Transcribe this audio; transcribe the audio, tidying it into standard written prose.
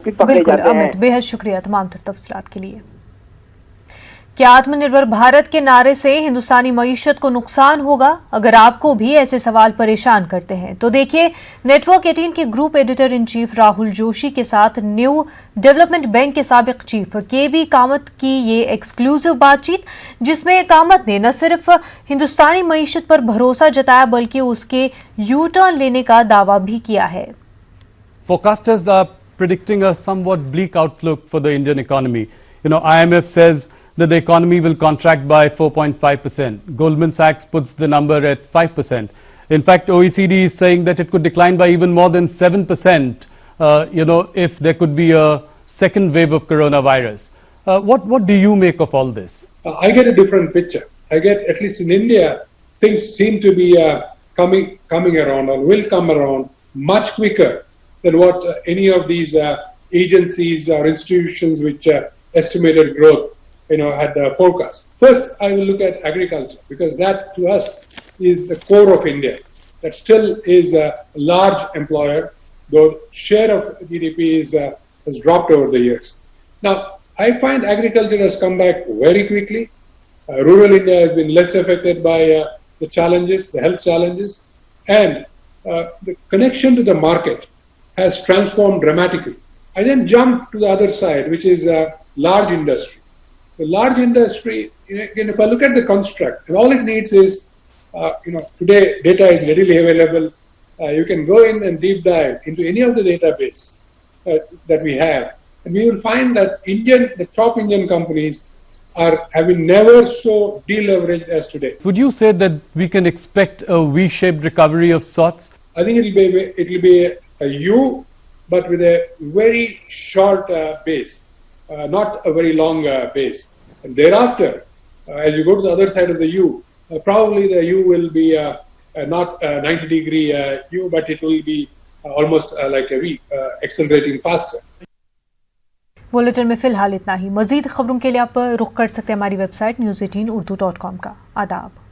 आरोपी पकड़े बिल्कुल जाते हैं। अमित, बेहद शुक्रिया तमाम तफसीलात के लिए। क्या आत्मनिर्भर भारत के नारे से हिंदुस्तानी मईशत को नुकसान होगा? अगर आपको भी ऐसे सवाल परेशान करते हैं तो देखिए नेटवर्क 18 के group editor in chief Rahul Joshi के साथ न्यू डेवलपमेंट बैंक के साबिक चीफ केवी कामत की ये एक्सक्लूसिव बातचीत, जिसमें कामत ने न सिर्फ हिंदुस्तानी मईशत पर भरोसा जताया बल्कि उसके यू टर्न लेने का दावा भी किया है। Forecasters are predicting a somewhat bleak outlook for the Indian economy. IMF says that the economy will contract by 4.5%. Goldman Sachs puts the number at 5%. In fact, OECD is saying that it could decline by even more than 7%, if there could be a second wave of coronavirus. What do you make of all this? I get a different picture. I get, at least in India, things seem to be coming around or will come around much quicker than what any of these agencies or institutions which estimated growth had forecast. First, I will look at agriculture, because that to us is the core of India. That still is a large employer, though share of GDP has dropped over the years. Now, I find agriculture has come back very quickly. Rural India has been less affected by the challenges, the health challenges, and the connection to the market has transformed dramatically. I then jump to the other side, which is large industry. The large industry, again, if I look at the construct, and all it needs is, today data is readily available. You can go in and deep dive into any of the database that we have, and we will find that the top Indian companies have been never so deleveraged as today. Would you say that we can expect a V-shaped recovery of sorts? I think it will be a U, but with a very short base, not a very long base. And thereafter, as you go to the other side of the U, probably the U will be not a 90-degree U, but it will be almost like a V, accelerating faster. Bulletin में फिलहाल इतना ही। मजीद खबरों के लिए आप रुख कर सकते हैं हमारी वेबसाइट news18urdu.com का। आदाब।